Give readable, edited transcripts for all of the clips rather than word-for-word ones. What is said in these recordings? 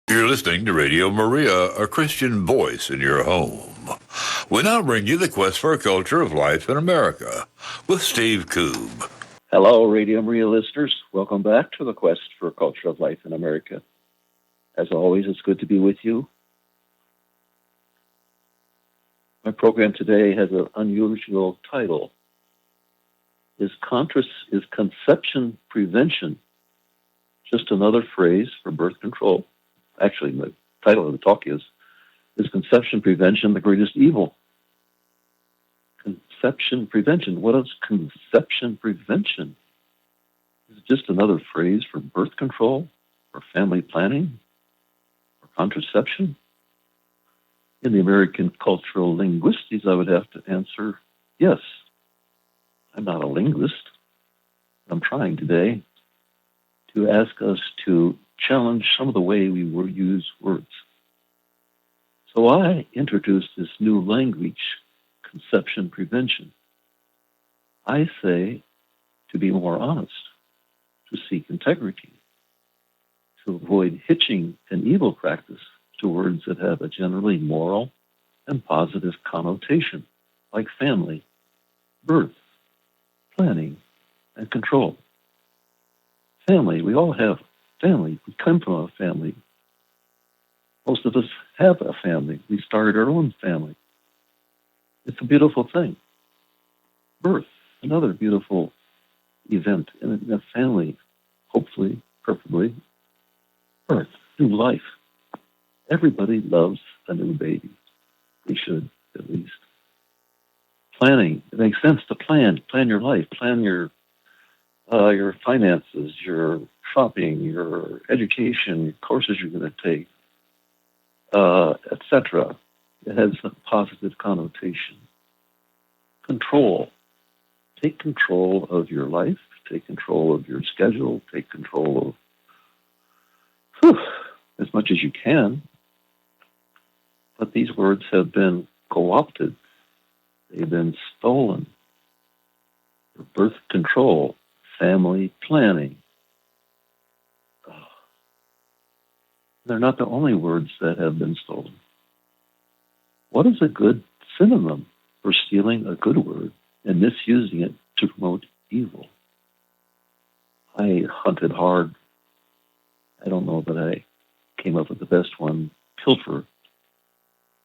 You're listening to Radio Maria, a Christian voice in your home. We now bring you the quest for a culture of life in America with Steve Koob. Hello, Radio Maria listeners. Welcome back to the Quest for a Culture of Life in America. As always, it's good to be with you. My program today has an unusual title. Is conception prevention just another phrase for birth control? Actually, the title of the talk is conception prevention the greatest evil? Conception prevention. What is conception prevention? Is it just another phrase for birth control, or family planning, or contraception? In the American cultural linguistics, I would have to answer yes. I'm not a linguist. I'm trying today to ask us to challenge some of the way we use words. So I introduced this new language, conception prevention. I say to be more honest, to seek integrity, to avoid hitching an evil practice to words that have a generally moral and positive connotation, like family, birth, planning, and control. Family, we all have family. We come from a family. Most of us have a family. We started our own family. It's a beautiful thing. Birth, another beautiful event in a family, hopefully, preferably. Birth, new life. Everybody loves a new baby. We should, at least. Planning, it makes sense to plan. Plan your life. Plan your finances, your shopping, your education, courses you're going to take, etc. It has a positive connotation. Control. Take control of your life. Take control of your schedule. Take control of as much as you can. But these words have been co-opted. They've been stolen. Birth control, family planning. They're not the only words that have been stolen. What is a good synonym for stealing a good word and misusing it to promote evil? I hunted hard. I don't know that I came up with the best one. Pilfer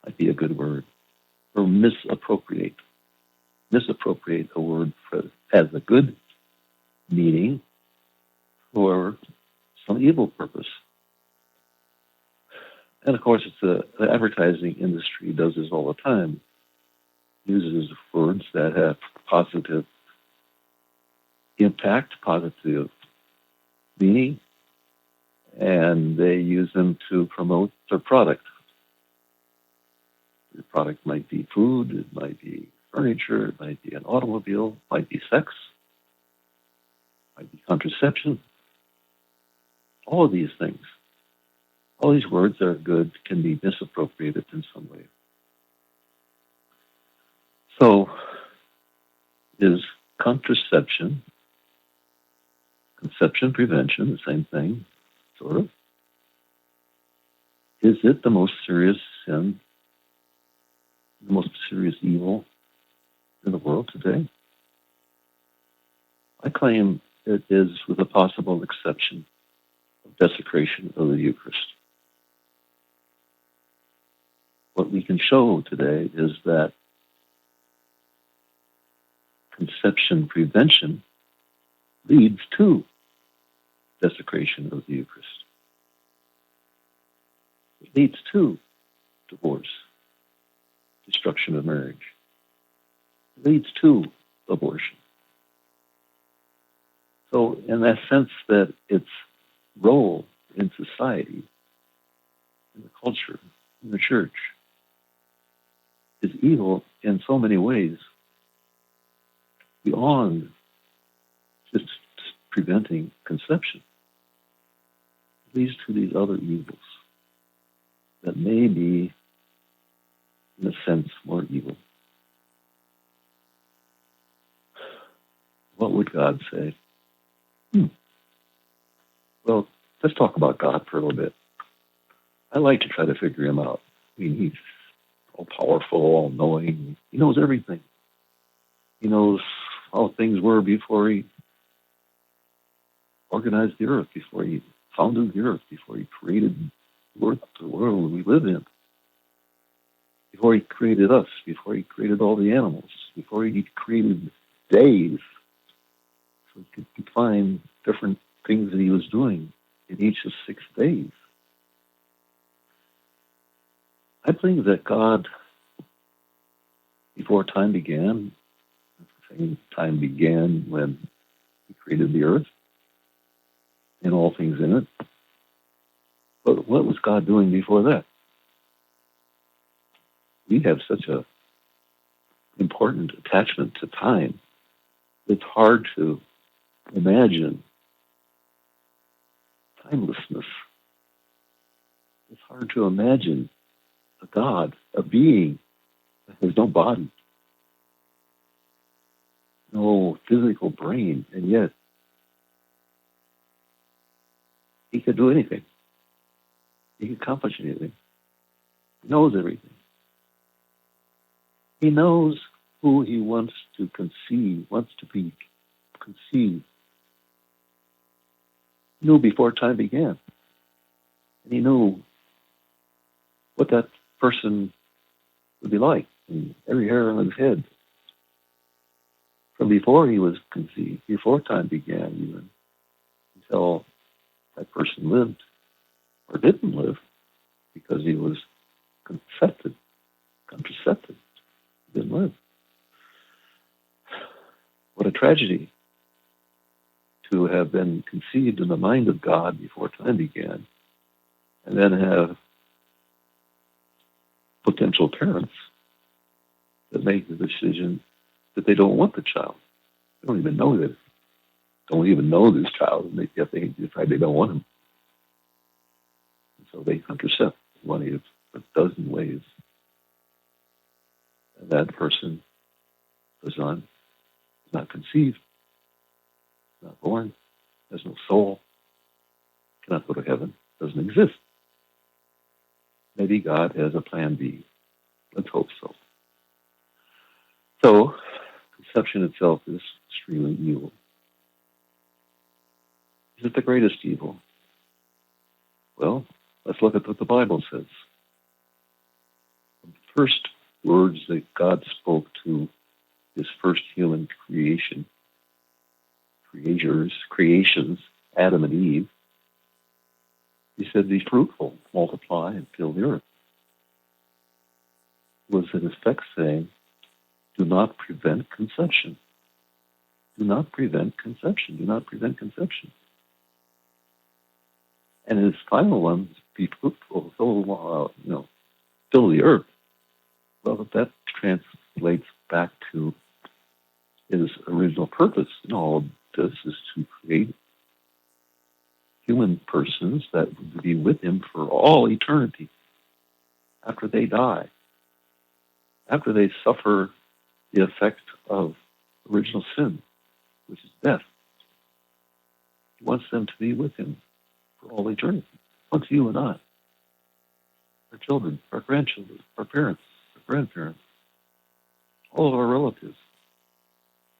might be a good word. Or misappropriate. Misappropriate a word as a good meaning for some evil purpose. And of course, the advertising industry does this all the time. Uses words that have positive impact, positive meaning, and they use them to promote their product. The product might be food, it might be furniture, it might be an automobile, it might be sex, it might be contraception. All of these things. All these words that are good can be misappropriated in some way. So, is contraception, conception prevention, the same thing, sort of? Is it the most serious sin, the most serious evil in the world today? I claim it is, with a possible exception of desecration of the Eucharist. What we can show today is that conception prevention leads to desecration of the Eucharist. It leads to divorce, destruction of marriage. It leads to abortion. So in that sense that its role in society, in the culture, in the church, is evil in so many ways, beyond just preventing conception. It leads to these other evils that may be, in a sense, more evil. What would God say? Well, let's talk about God for a little bit. I like to try to figure him out. I mean, he's all powerful, all knowing. He knows everything. He knows how things were before he organized the earth, before he founded the earth, before he created the world we live in, before he created us, before he created all the animals, before he created days. So he could find different things that he was doing in each of 6 days. I believe that God, before time began, time began when he created the earth and all things in it. But what was God doing before that? We have such an important attachment to time. It's hard to imagine timelessness. It's hard to imagine a God, a being that has no body, no physical brain, and yet he could do anything. He can accomplish anything. He knows everything. He knows who he wants to conceive, wants to be conceived. He knew before time began. And he knew what that person would be like, and every hair on his head. From before he was conceived, before time began even, until that person lived or didn't live because he was contracepted. He didn't live. What a tragedy to have been conceived in the mind of God before time began, and then have potential parents that make the decision that they don't want the child. They don't even know this. Don't even know this child, and yet they decide they don't want him. And so they contracept one of a dozen ways. And that person is not conceived, not born, has no soul, cannot go to heaven, doesn't exist. Maybe God has a plan B. Let's hope so. So, conception itself is extremely evil. Is it the greatest evil? Well, let's look at what the Bible says. The first words that God spoke to his first human creations, Adam and Eve, he said, be fruitful, multiply, and fill the earth. It was in effect saying, do not prevent conception. Do not prevent conception. Do not prevent conception. And his final one, be fruitful, fill the earth. Well, that translates back to his original purpose. All of this is to create human persons that would be with him for all eternity after they die, after they suffer the effect of original sin, which is death. He wants them to be with him for all eternity. He wants you and I, our children, our grandchildren, our parents, our grandparents, all of our relatives.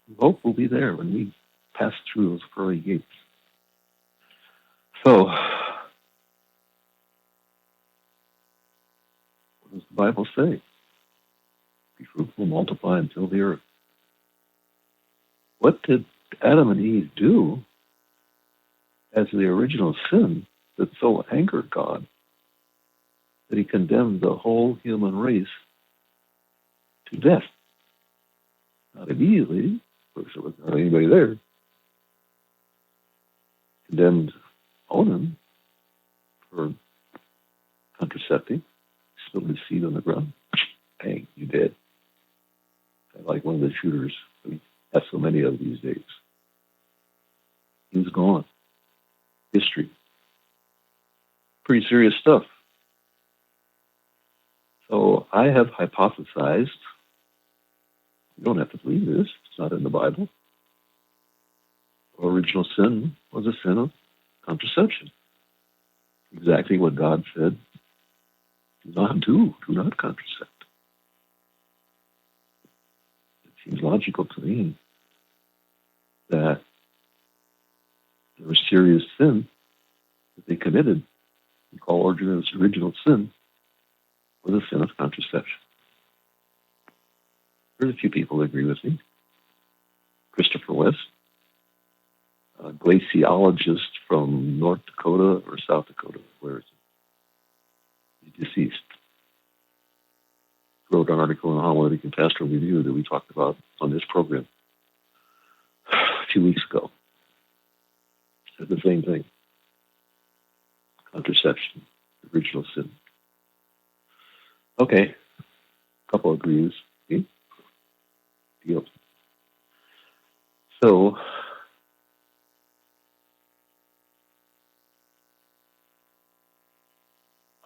We hope we'll be there when we pass through those pearly gates. So, what does the Bible say? Be fruitful, multiply, and fill the earth. What did Adam and Eve do as the original sin that so angered God that he condemned the whole human race to death? Not immediately, of course there was not anybody there. Condemned Onan for contracepting, spilled his seed on the ground. Bang, you dead. Like one of the shooters we have so many of these days. He was gone. History. Pretty serious stuff. So I have hypothesized, you don't have to believe this, it's not in the Bible. Original sin was a sin of contraception. Exactly what God said do not contracept. It seems logical to me that there was serious sin that they committed, we call original sin, was the sin of contraception. There's a few people that agree with me. Christopher West, a glaciologist from North Dakota or South Dakota, where is he? He's deceased. Wrote an article in Homiletic and Pastoral Review that we talked about on this program a few weeks ago. Said the same thing. Contraception, original sin. Okay, a couple agrees. Okay. Deal. So,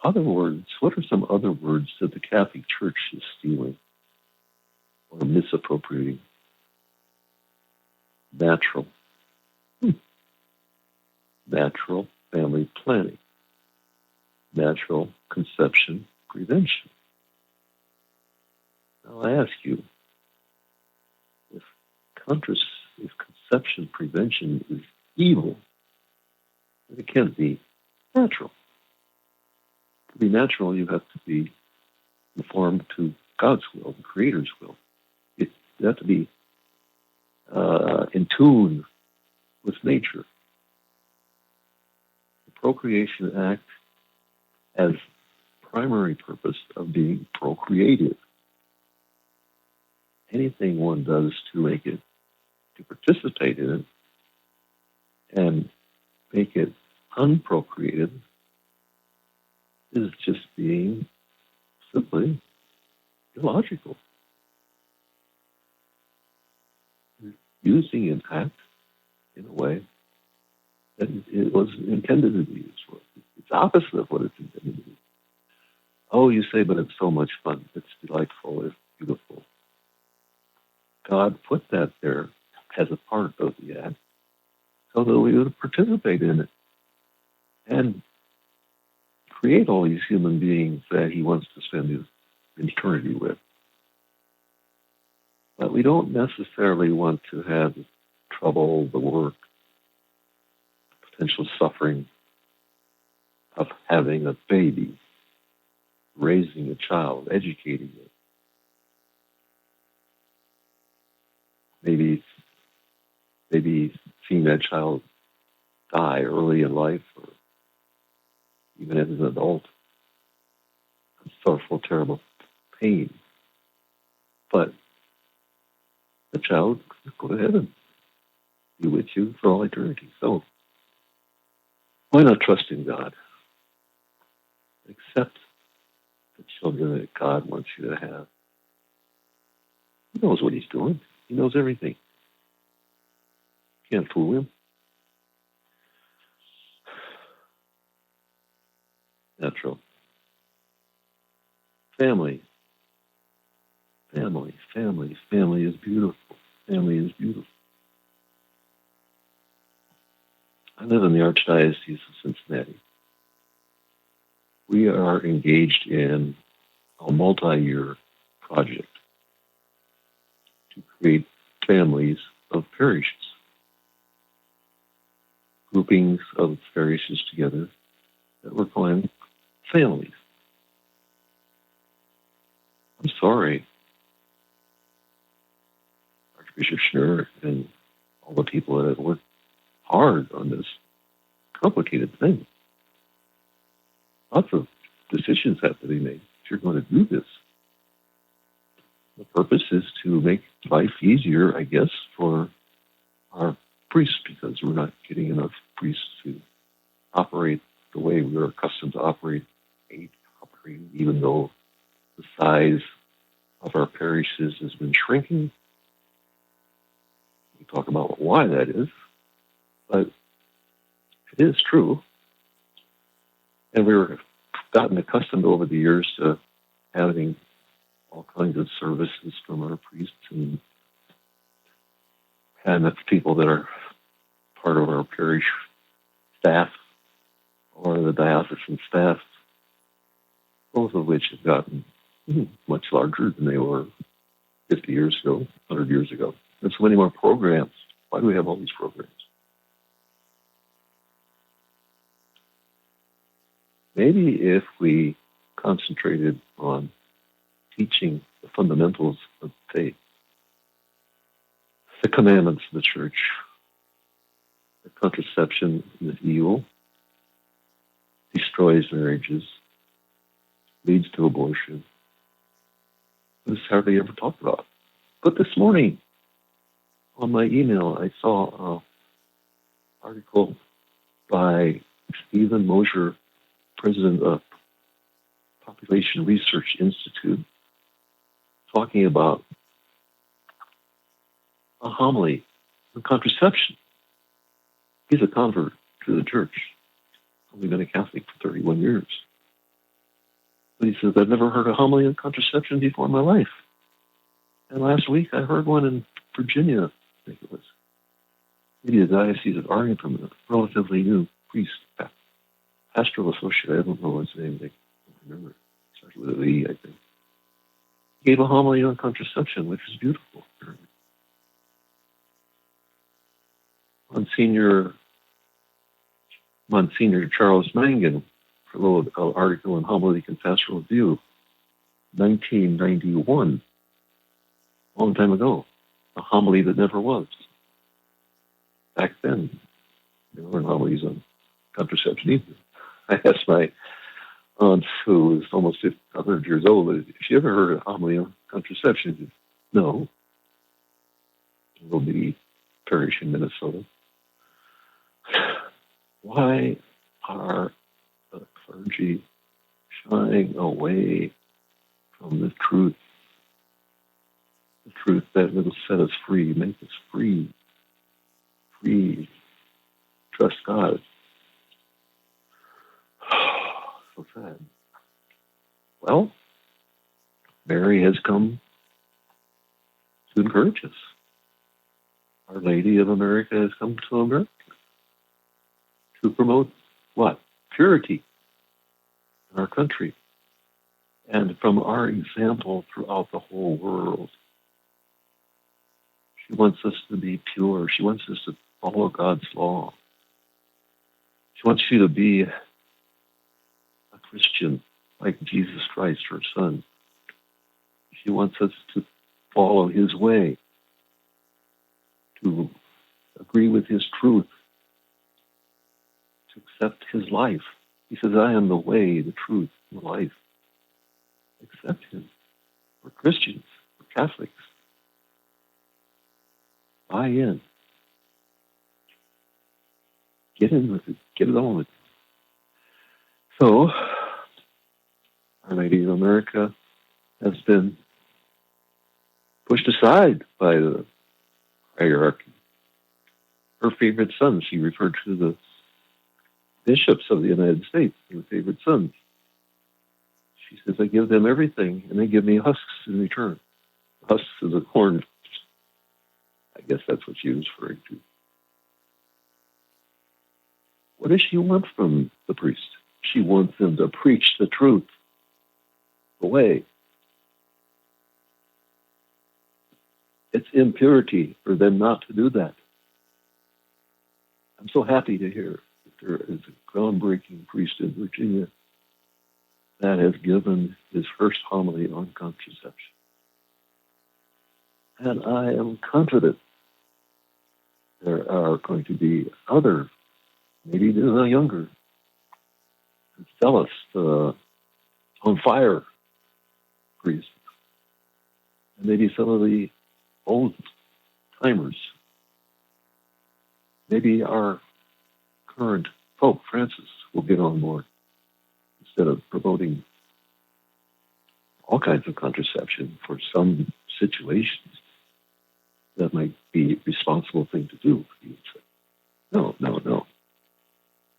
other words, what are some other words that the Catholic Church is stealing or misappropriating? Natural. Natural family planning. Natural conception prevention. Now I ask you, if conception prevention is evil, then it can't be natural. To be natural, you have to be conformed to God's will, the Creator's will. You have to be in tune with nature. The procreation act has primary purpose of being procreative. Anything one does to make it, to participate in it, and make it unprocreated is just being simply illogical. You're using an act in a way that it was intended to be used for. It's opposite of what it's intended to be. Oh, you say, but it's so much fun. It's delightful. It's beautiful. God put that there as a part of the act so that we would participate in it and create all these human beings that he wants to spend his eternity with. But we don't necessarily want to have the trouble, the work, potential suffering of having a baby, raising a child, educating it. Maybe seeing that child die early in life or even as an adult. Sorrowful, terrible pain. But the child will go to heaven, be with you for all eternity. So why not trust in God? Accept the children that God wants you to have. He knows what he's doing. He knows everything. Can't fool him. Natural. Family. Family is beautiful. Family is beautiful. I live in the Archdiocese of Cincinnati. We are engaged in a multi-year project to create families of parishes, groupings of parishes together that we're calling families. I'm sorry, Archbishop Schnurr and all the people that have worked hard on this complicated thing. Lots of decisions have to be made if you're going to do this. The purpose is to make life easier, I guess, for our priests, because we're not getting enough priests to operate the way we are accustomed to operate, even though the size of our parishes has been shrinking. We talk about why that is, but it is true. And we've gotten accustomed over the years to having all kinds of services from our priests and the people that are part of our parish staff or the diocesan staff. both of which have gotten much larger than they were 50 years ago, 100 years ago. There's so many more programs. Why do we have all these programs? Maybe if we concentrated on teaching the fundamentals of faith, the commandments of the church, that contraception is evil, destroys marriages, leads to abortion. This is hardly ever talked about. But this morning, on my email, I saw an article by Stephen Mosher, president of Population Research Institute, talking about a homily on contraception. He's a convert to the church. He's only been a Catholic for 31 years. But he says, I've never heard a homily on contraception before in my life. And last week I heard one in Virginia, I think it was. Maybe the Diocese of Arlington, a relatively new priest, pastoral associate, I don't know his name, I don't remember. It started with an E, I think. He gave a homily on contraception, which is beautiful. Monsignor Charles Mangan wrote an article in Homily and Pastoral Review, 1991, a long time ago, a homily that never was. Back then, there weren't homilies on contraception either. I asked my aunt, who was almost 100 years old, if she ever heard a homily on contraception. She said, no. A little bitty parish in Minnesota. Why are the clergy shying away from the truth that will set us free, make us free, trust God? So sad. Well, Mary has come to encourage us. Our Lady of America has come to America to promote what? Purity in our country. And from our example throughout the whole world, she wants us to be pure. She wants us to follow God's law. She wants you to be a Christian like Jesus Christ, her Son. She wants us to follow his way, to agree with his truth, to accept his life. He says, I am the way, the truth, and the life. Accept him. We're Christians. We're Catholics. Buy in. Get in with it. Get it on with it. So, Our Lady of America has been pushed aside by the hierarchy. Her favorite sons, she referred to the bishops of the United States, her favorite sons. She says, I give them everything, and they give me husks in return. Husks is a corn. I guess that's what she was referring to. What does she want from the priest? She wants them to preach the truth, the way. It's impurity for them not to do that. I'm so happy to hear that there is a groundbreaking priest in Virginia that has given his first homily on contraception. And I am confident there are going to be other, maybe the younger, zealous, on fire priests, and maybe some of the old timers. Maybe our current Pope Francis will get on board instead of promoting all kinds of contraception for some situations. That might be a responsible thing to do, he would say. No.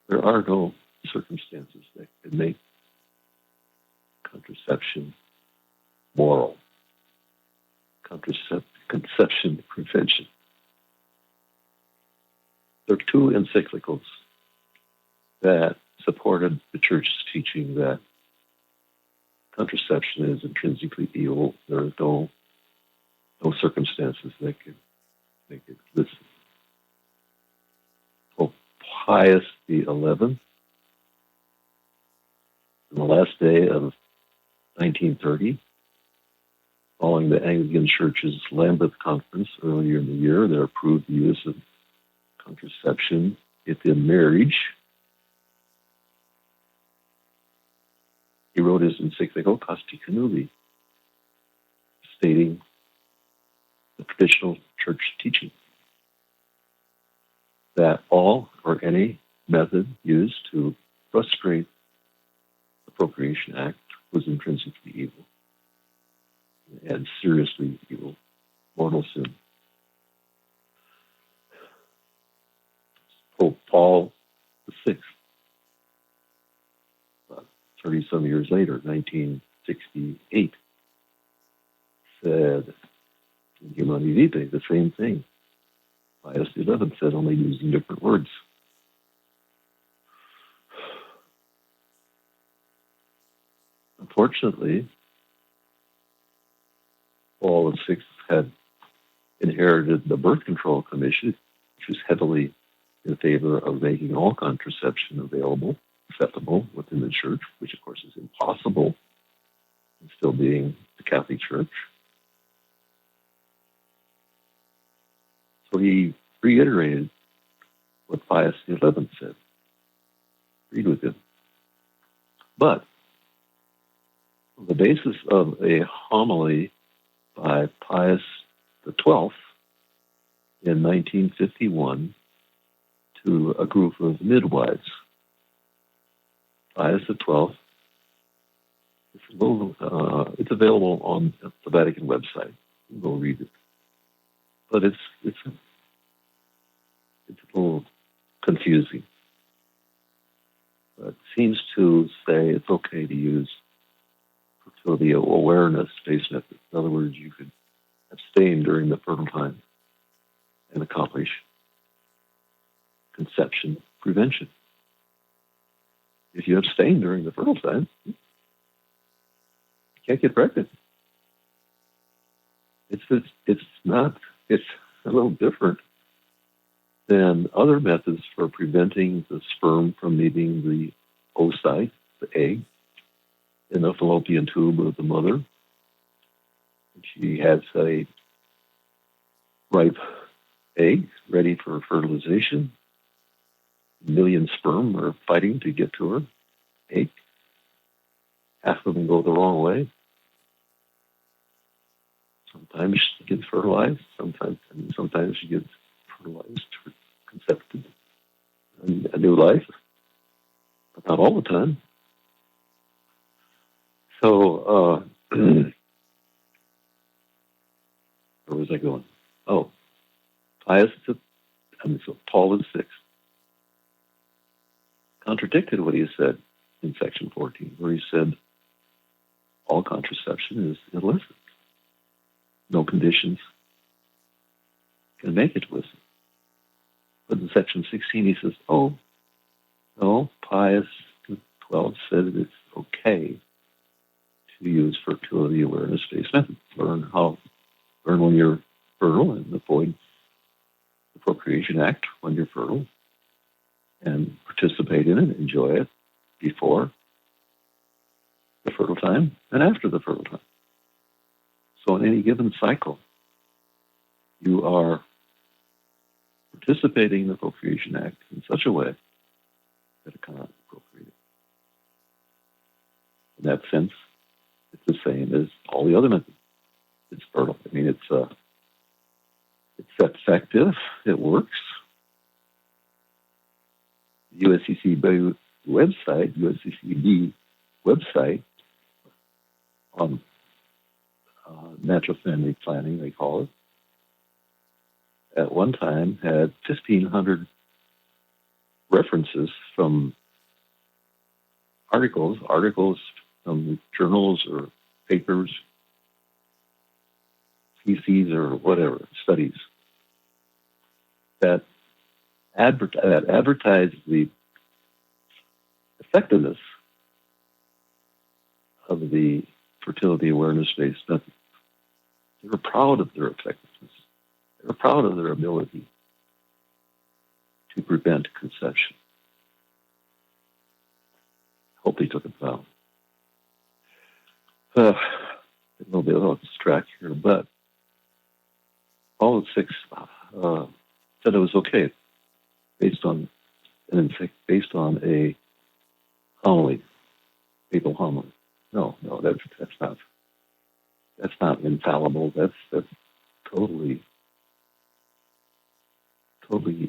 There are no circumstances that can make contraception moral. Conception prevention. There are two encyclicals that supported the Church's teaching that contraception is intrinsically evil. There are no circumstances that could make it listen. Pope Pius XI, on the last day of 1930, following the Anglican Church's Lambeth Conference earlier in the year that approved the use of contraception within marriage, he wrote his encyclical Casti Connubii, stating the traditional church teaching that all or any method used to frustrate the Procreation Act was intrinsically evil and seriously evil, mortal sin. Pope Paul VI, 30-some years later, 1968, said in Humani Vitae the same thing. Pius XI said, only using different words. Unfortunately, Paul VI had inherited the Birth Control Commission, which was heavily in favor of making all contraception available, acceptable within the church, which of course is impossible, and still being the Catholic Church. So he reiterated what Pius XI said, agreed with him. But on the basis of a homily by Pius XII in 1951 to a group of midwives, Pius XII, it's available on the Vatican website. Go read it. But it's a little confusing. It seems to say it's okay to use fertility awareness-based methods. In other words, you could abstain during the fertile time and accomplish conception prevention. If you abstain during the fertile time, you can't get pregnant. It's a little different than other methods for preventing the sperm from leaving the oocyte, the egg, in the fallopian tube of the mother. She has a ripe egg ready for fertilization. A million sperm are fighting to get to her egg. Half of them go the wrong way. Sometimes she gets fertilized. Sometimes she gets fertilized or concepted. A new life, but not all the time. So, where was I going? Oh, Paul VI contradicted what he said in section 14, where he said all contraception is illicit. No conditions can make it illicit. But in section 16, he says, oh, no, Pius XII said it's okay to use fertility awareness-based methods. Learn when you're fertile and avoid the Procreation Act when you're fertile, and participate in it, enjoy it before the fertile time and after the fertile time. So in any given cycle, you are participating in the Procreation Act in such a way that it cannot be procreated. In that sense, it's the same as all the other methods. It's fertile. I mean, it's effective. It works. The USCCB website on natural family planning, they call it, at one time had 1,500 references from articles from journals or papers, theses or whatever, studies that advertise the effectiveness of the fertility awareness-based methods. They were proud of their effectiveness. They were proud of their ability to prevent conception. Hope they took it down. A little bit off track here, but all the six said it was okay based on a homily, papal homily. No, that's not infallible. That's totally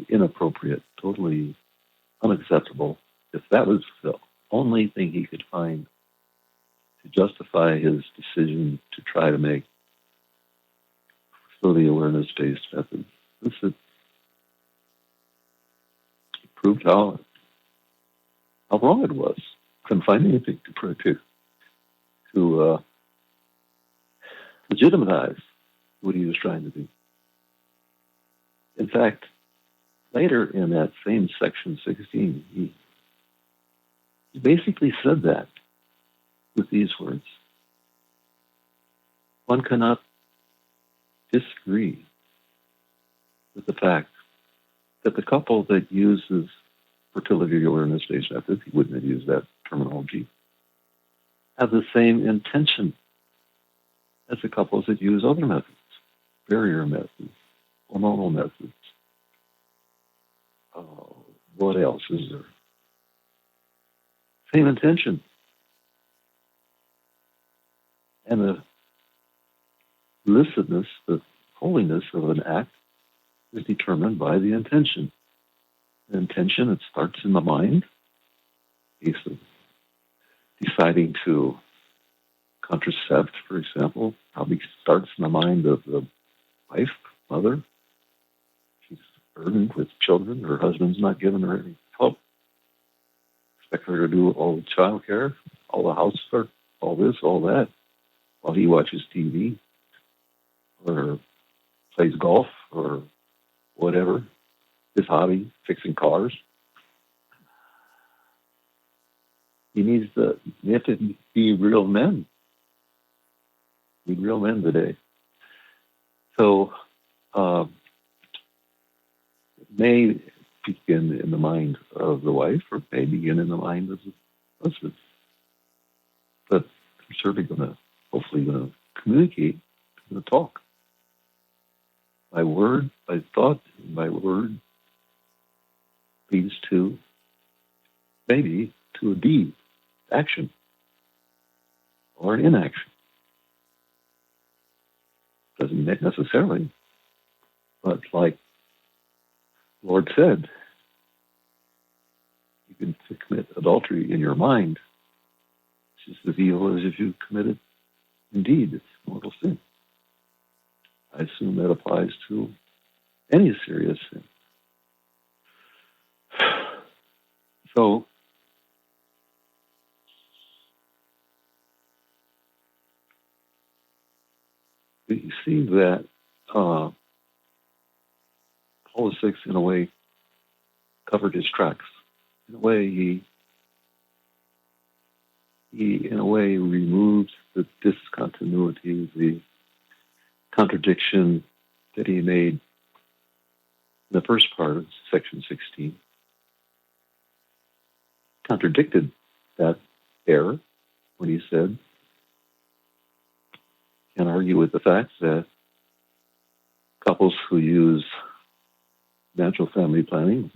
inappropriate, totally unacceptable. If that was the only thing he could find to justify his decision to try to make fertility awareness-based methods, this proved how wrong it was. Couldn't find anything to legitimize what he was trying to do. In fact, later in that same section 16, he basically said that with these words: one cannot disagree with the fact that the couple that uses fertility awareness-based methods, he wouldn't have used that terminology, have the same intention as the couples that use other methods, barrier methods, hormonal methods. What else is there? Same intention. And the licitness, the holiness of an act is determined by the intention. The intention, it starts in the mind. Case of deciding to contracept, for example, probably starts in the mind of the wife, mother. She's burdened with children. Her husband's not giving her any help. Expect her to do all the child care, all the house work, all this, all that, while he watches TV or plays golf or whatever, his hobby, fixing cars. They have to be real men. Be real men today. So it may begin in the mind of the wife, or may begin in the mind of the husband. But they're certainly hopefully going to communicate, going to talk. By word, by thought, and by word leads to, maybe, to a deed, action, or an inaction. Doesn't necessarily, but like the Lord said, you can commit adultery in your mind, which is as evil as if you committed indeed, it's mortal sin. I assume that applies to any serious sin. So, you see that Paul VI, in a way, covered his tracks. In a way, he in a way removed the discontinuity, the contradiction that he made in the first part of section 16. Contradicted that error when he said, can argue with the fact that couples who use natural family planning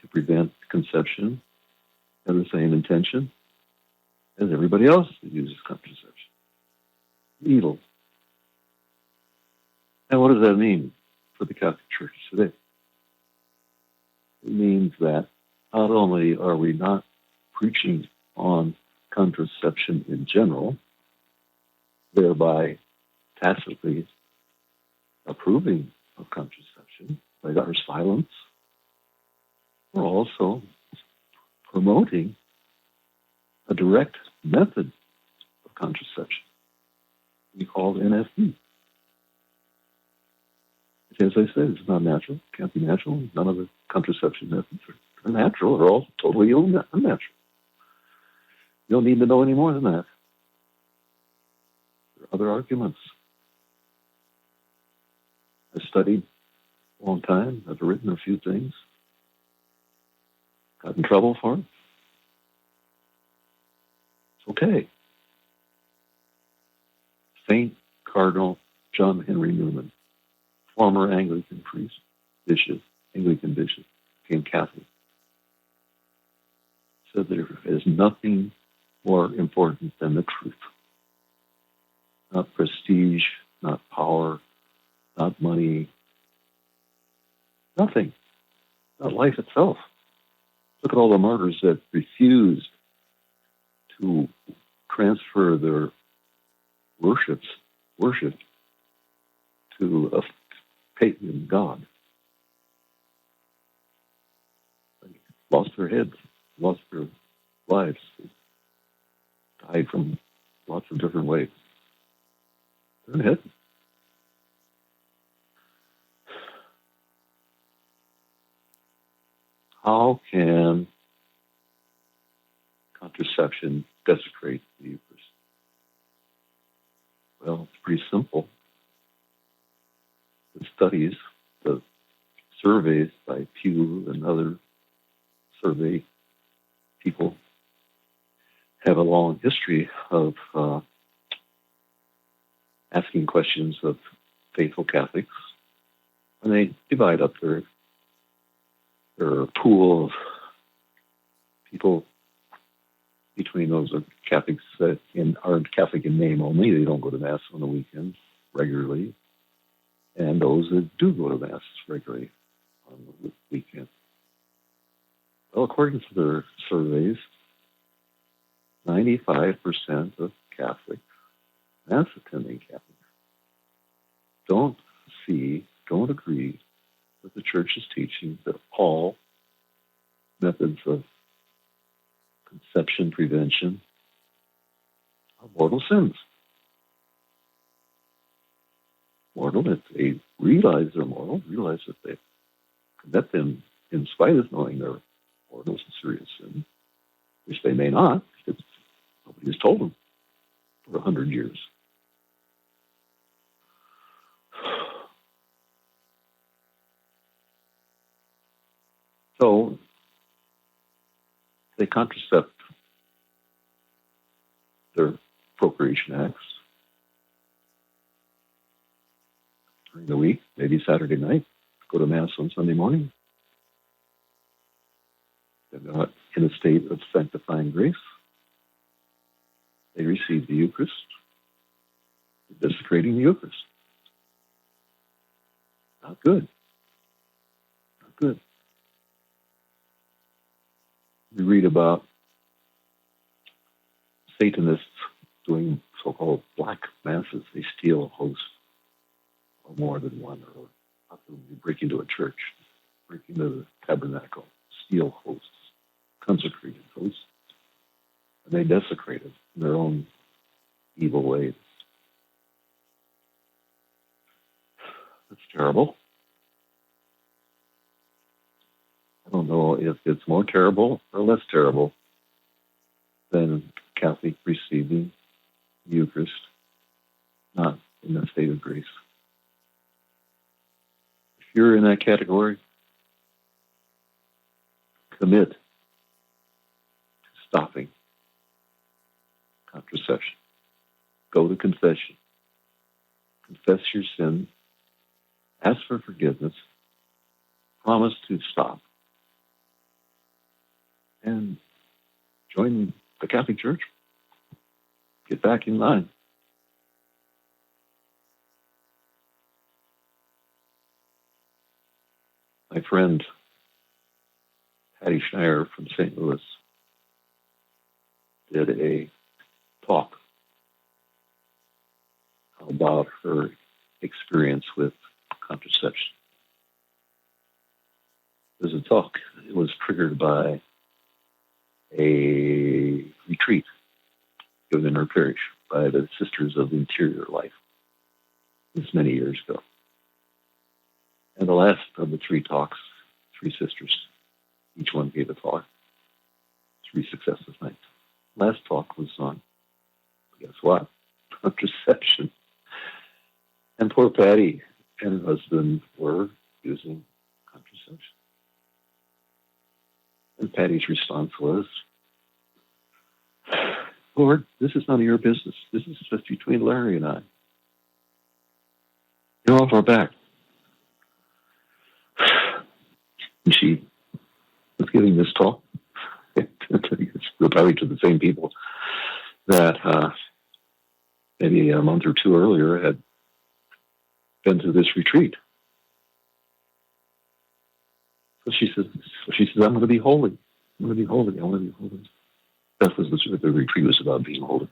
to prevent conception have the same intention as everybody else that uses contraception. Evil. And what does that mean for the Catholic Church today? It means that not only are we not preaching on contraception in general, thereby tacitly approving of contraception by our silence, we're also promoting a direct method of contraception we call NFB. As I said, it's not natural, can't be natural. None of the contraception methods are natural. They're all totally unnatural. You don't need to know any more than that. other arguments. I studied a long time. I've written a few things. Got in trouble for it. It's okay. Saint Cardinal John Henry Newman, former Anglican priest, bishop, Anglican bishop, became Catholic, said there is nothing more important than the truth. Not prestige, not power, not money, nothing. Not life itself. Look at all the martyrs that refused to transfer their worship to a pagan god. They lost their heads, lost their lives, died from lots of different ways. They're in heaven. How can contraception desecrate the Eucharist? Well, it's pretty simple. The studies, the surveys by Pew and other survey people have a long history of asking questions of faithful Catholics, and they divide up their pool of people between those of Catholics that aren't Catholic in name only. They don't go to Mass on the weekends regularly, and those that do go to Mass regularly on the weekend. Well, according to their surveys, 95% of Catholics, Mass attending Catholics, don't agree with the Church's teaching that all methods of conception prevention are mortal sins. Mortal, if they realize they're mortal, realize that they commit them in spite of knowing they're mortal, and serious sin, which they may not, because nobody has told them for 100 years. So they contracept their procreation acts during the week, maybe Saturday night, go to Mass on Sunday morning. They're not in a state of sanctifying grace. They receive the Eucharist. They're desecrating the Eucharist. Not good. Not good. We read about Satanists doing so-called black masses. They steal hosts, or more than one, or they break into a church, break into the tabernacle, steal hosts, consecrated hosts, and they desecrate it in their own evil ways. That's terrible. I don't know if it's more terrible or less terrible than Catholic receiving the Eucharist, not in a state of grace. If you're in that category, commit to stopping contraception. Go to confession. Confess your sin. Ask for forgiveness. Promise to stop. And join the Catholic Church. Get back in line. My friend Patty Schneier from St. Louis did a talk about her experience with contraception. It was a talk. It was triggered by a retreat given in her parish by the Sisters of Interior Life. This many years ago. And the last of the three talks, three sisters, each one gave a talk, 3 successive nights. Last talk was on, guess what? contraception. And poor Patty and her husband were using contraception. And Patty's response was, Lord, this is none of your business. This is just between Larry and I. You're off our back. And she was giving this talk, probably to the same people that maybe a month or two earlier had been to this retreat. So she says, I'm going to be holy. I'm going to be holy. I'm going to be holy. That was the retreat was about, being holy.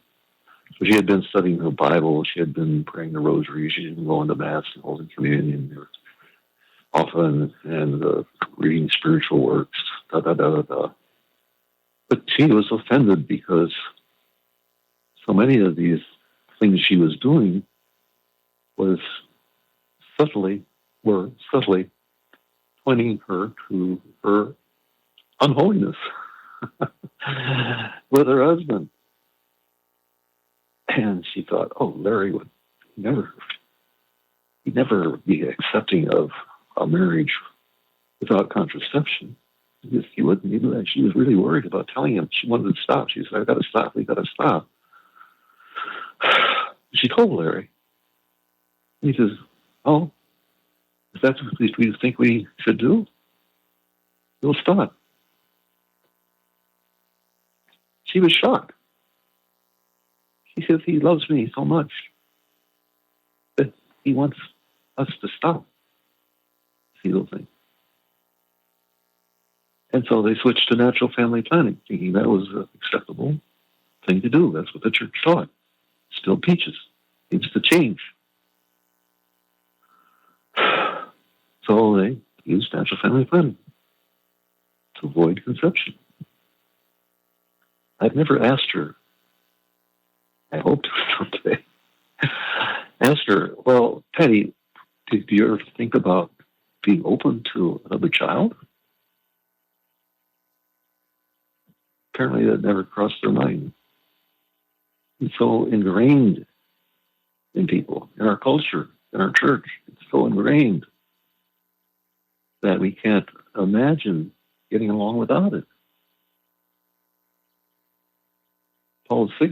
So she had been studying her Bible. She had been praying the rosary. She had been going to Mass and holding communion often and reading spiritual works. But she was offended because so many of these things she was doing were subtly pointing her to her unholiness with her husband. And she thought, oh, Larry would never be accepting of a marriage without contraception. He wouldn't do that. She was really worried about telling him. She wanted to stop. She said, I've got to stop. We've got to stop. She told Larry. And he says, oh, if that's what we think we should do, we'll stop. She was shocked. She says, he loves me so much that he wants us to stop this evil thing. And so they switched to natural family planning, thinking that was an acceptable thing to do. That's what the church taught. Still teaches. Needs to change. So they used natural family planning to avoid conception. I've never asked her. I hope to someday. Asked her, well, Patty, do you ever think about being open to another child? Apparently that never crossed their mind. It's so ingrained in people, in our culture, in our church. It's so ingrained that we can't imagine getting along without it. Paul VI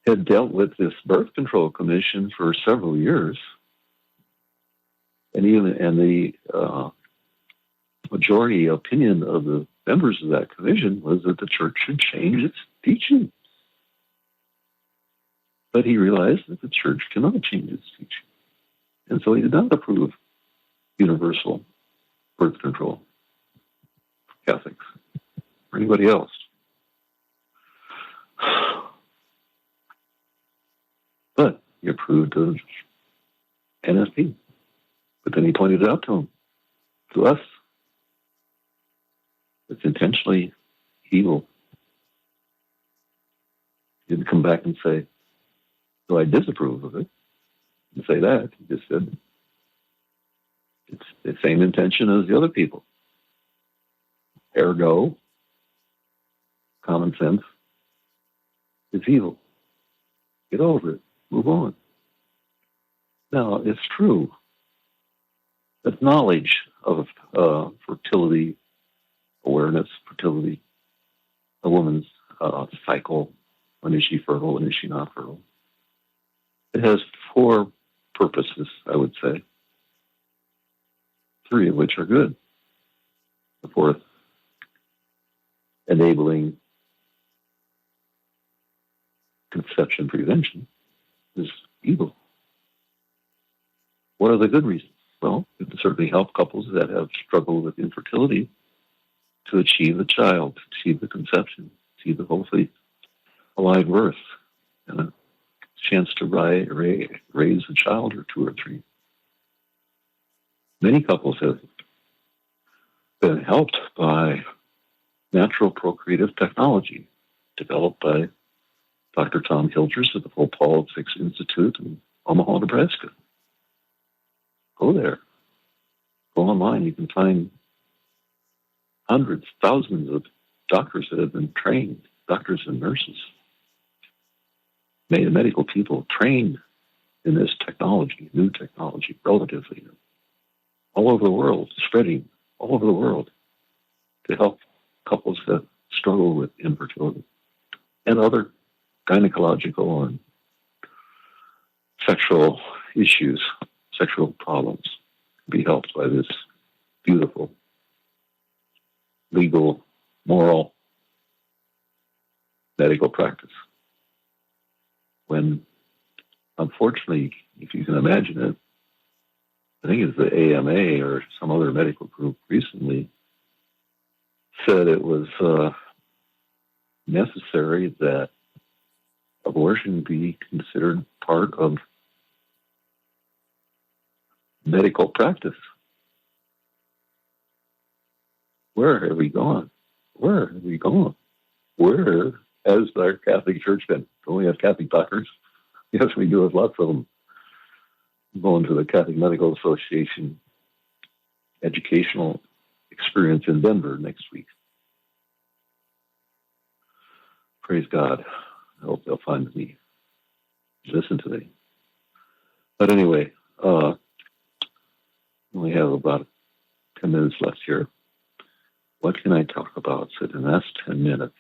had dealt with this birth control commission for several years, and the majority opinion of the members of that commission was that the church should change its teaching. But he realized that the church cannot change its teaching, and so he did not approve universal birth control for Catholics or anybody else. But he approved of NFP. But then he pointed it out to us, it's intentionally evil. He didn't come back and say, so I disapprove of it. He didn't say that. He just said, it's the same intention as the other people. Ergo, common sense is evil. Get over it. Move on. Now, it's true that knowledge of fertility, awareness, fertility, a woman's cycle, when is she fertile, when is she not fertile, it has 4 purposes, I would say, 3 of which are good. The 4th, enabling conception prevention, is evil. What are the good reasons? Well, it can certainly help couples that have struggled with infertility to achieve a child, to achieve the conception, achieve the hopefully alive birth, and a chance to raise a child or 2 or 3. Many couples have been helped by natural procreative technology developed by Dr. Tom Hilgers at the Paul VI Institute in Omaha, Nebraska. Go there. Go online. You can find hundreds, thousands of doctors that have been trained, doctors and nurses, medical people trained in this technology, new technology, relatively, all over the world, spreading all over the world to help couples that struggle with infertility and other gynecological and sexual issues, sexual problems, be helped by this beautiful, legal, moral, medical practice. When, unfortunately, if you can imagine it, I think it's the AMA or some other medical group recently said it was necessary that abortion be considered part of medical practice. Where have we gone? Where have we gone? Where has our Catholic Church been? Don't we have Catholic doctors? Yes, we do have lots of them. I'm going to the Catholic Medical Association educational experience in Denver next week. Praise God. I hope they'll find me. Listen to me. But anyway, we have about 10 minutes left here. What can I talk about in the last 10 minutes?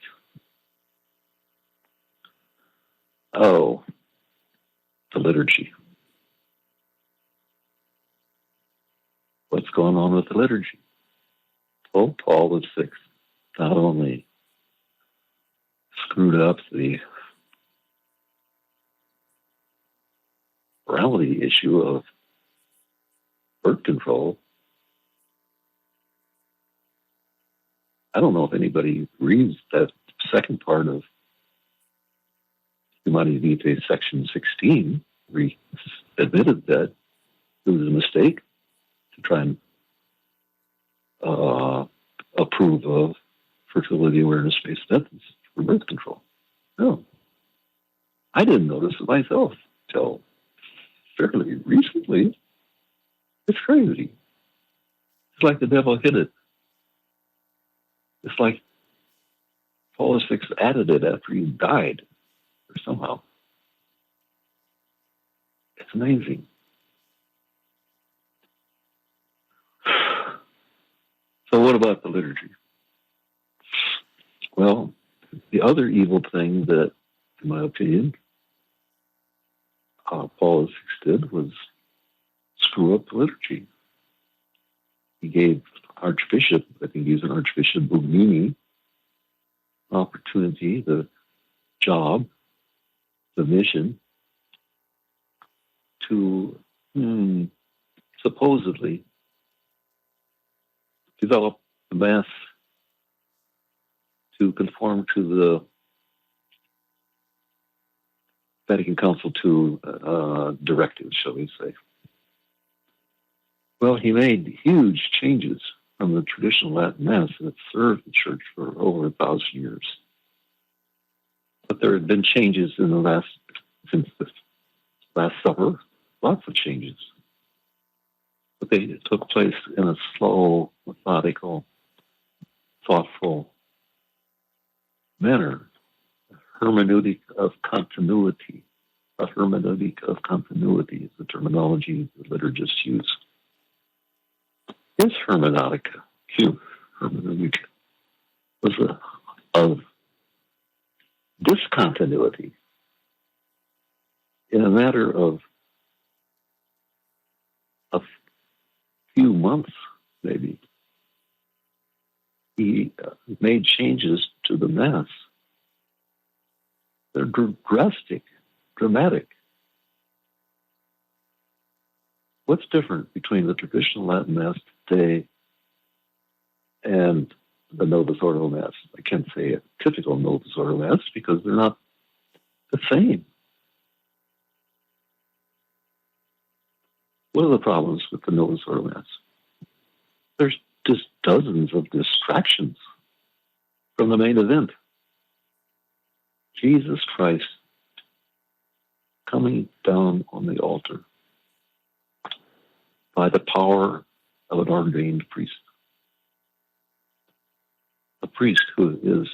Oh, the liturgy. What's going on with the liturgy? Pope Paul VI not only screwed up the morality issue of birth control. I don't know if anybody reads that second part of Humani Vitae section 16, where he admitted that it was a mistake to try and approve of fertility awareness-based methods for birth control. No. I didn't notice it myself until fairly recently. It's crazy. It's like the devil hid it. It's like Paul VI added it after he died, or somehow. It's amazing. So what about the liturgy? Well, the other evil thing that, in my opinion, Paul VI did was screw up the liturgy. He gave Archbishop, I think he's an Archbishop Bugnini, opportunity, the job, the mission to supposedly develop the Mass to conform to the Vatican Council II directives, shall we say. Well, he made huge changes from the traditional Latin Mass that served the Church for over 1,000 years. But there had been changes since the Last Supper, lots of changes. But they took place in a slow, methodical, thoughtful manner. Hermeneutic of continuity. A hermeneutic of continuity is the terminology the liturgists use. His hermeneutica was of discontinuity. In a matter of a few months, maybe, he made changes to the Mass. They're drastic, dramatic. What's different between the traditional Latin Mass today and the Novus Ordo Mass? I can't say a typical Novus Ordo Mass because they're not the same. What are the problems with the Novus Ordo Mass? There's just dozens of distractions from the main event. Jesus Christ coming down on the altar by the power of an ordained priest. A priest who is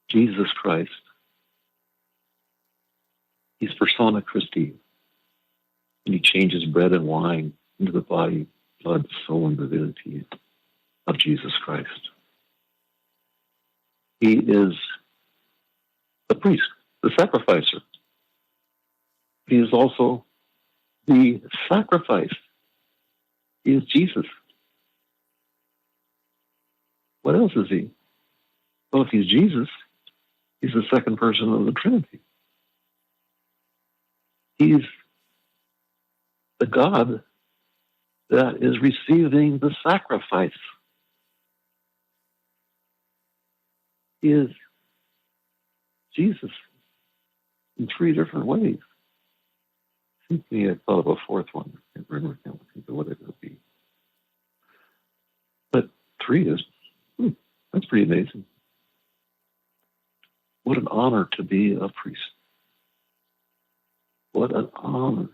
Jesus Christ He's persona Christi, and he changes bread and wine into the body, blood, soul, and divinity of Jesus Christ. He is the priest, the sacrificer. He is also the sacrifice. He is Jesus. What else is he? Well, if he's Jesus, he's the second person of the Trinity. He's the God that is receiving the sacrifice. He is Jesus in three different ways. I thought of a fourth one. I can't remember. I can't think of what it would be. But three is, that's pretty amazing. What an honor to be a priest. What an honor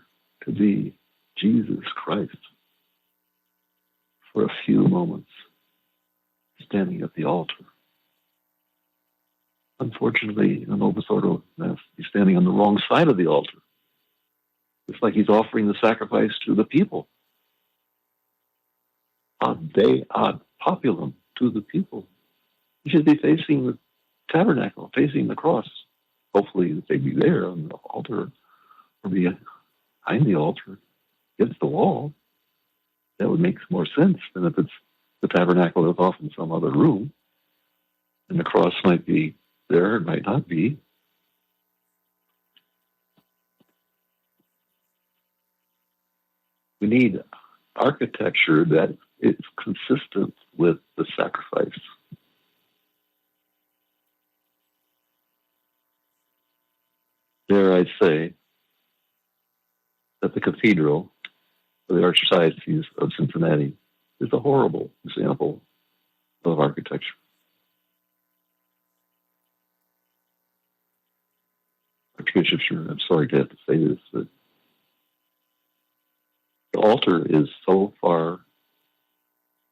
to be Jesus Christ for a few moments standing at the altar. Unfortunately, an Novus Ordo Mass, he's standing on the wrong side of the altar. It's like he's offering the sacrifice to the people. Ad Dei ad populum, to the people. He should be facing the tabernacle, facing the cross. Hopefully they'd be there on the altar or behind the altar, against the wall. That would make more sense than if it's the tabernacle is off in some other room. And the cross might be there, it might not be. We need architecture that is consistent with the sacrifice. Dare I say that the cathedral of the Archdiocese of Cincinnati is a horrible example of architecture. Archbishop, I'm sorry to have to say this, but the altar is so far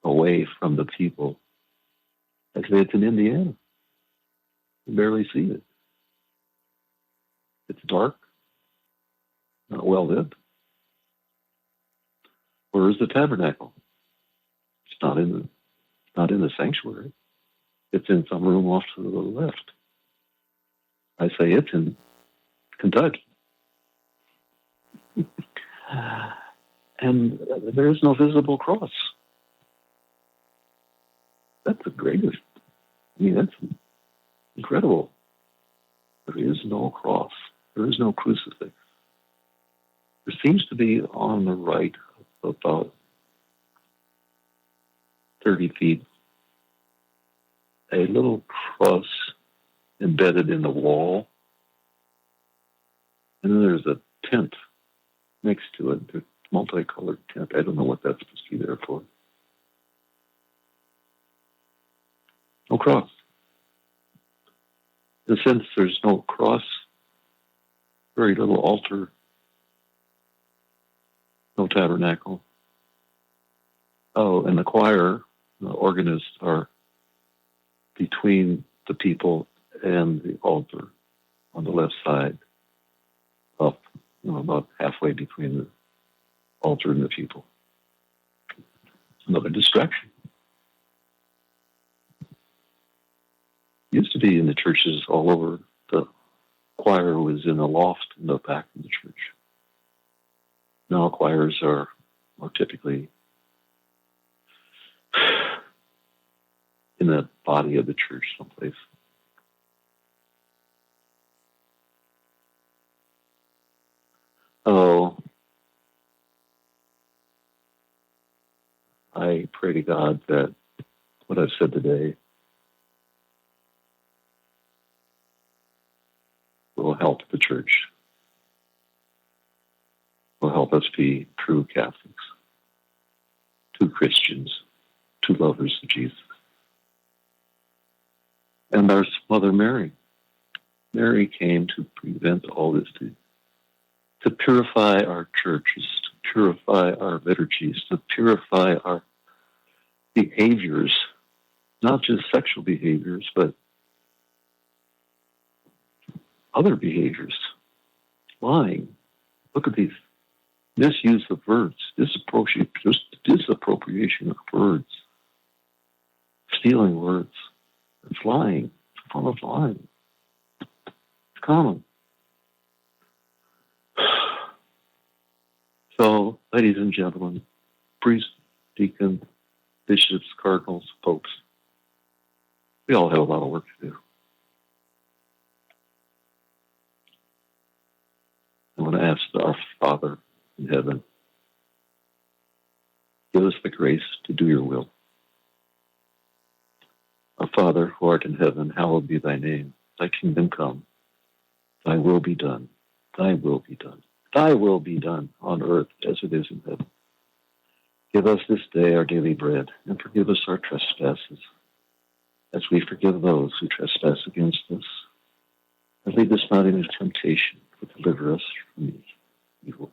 away from the people. I say it's in Indiana. You barely see it. It's dark, not well lit. Where is the tabernacle? It's not in the sanctuary. It's in some room off to the left. I say it's in Kentucky. And there is no visible cross. That's the greatest. I mean, that's incredible. There is no cross. There is no crucifix. There seems to be on the right about 30 feet a little cross embedded in the wall. And then there's a tent next to it, a multicolored tent. I don't know what that's supposed to be there for. No cross. In a sense, there's no cross, very little altar, no tabernacle. Oh, and the choir, the organists are between the people and the altar on the left side, up, about halfway between the altar and the people. Another distraction. Used to be in the churches all over. The choir was in a loft in the back of the church. Now choirs are more typically in the body of the church someplace. Oh, I pray to God that what I've said today will help the church, will help us be true Catholics, true Christians, true lovers of Jesus. And our Mother Mary. Mary came to prevent all this, to purify our churches, to purify our liturgies, to purify our behaviors, not just sexual behaviors, but other behaviors. lying. Look at these misuse of words, disappropriation of words, stealing words. It's lying. It's a form of lying. It's common. So, ladies and gentlemen, priests, deacons, bishops, cardinals, popes, we all have a lot of work to do. I'm going to ask our Father in heaven, give us the grace to do your will. Our Father, who art in heaven, hallowed be thy name. Thy kingdom come. Thy will be done. Thy will be done. Thy will be done on earth as it is in heaven. Give us this day our daily bread, and forgive us our trespasses, as we forgive those who trespass against us. And lead us not into temptation, but deliver us from evil.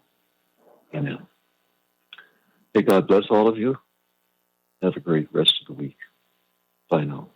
Amen. May God bless all of you. Have a great rest of the week. Bye now.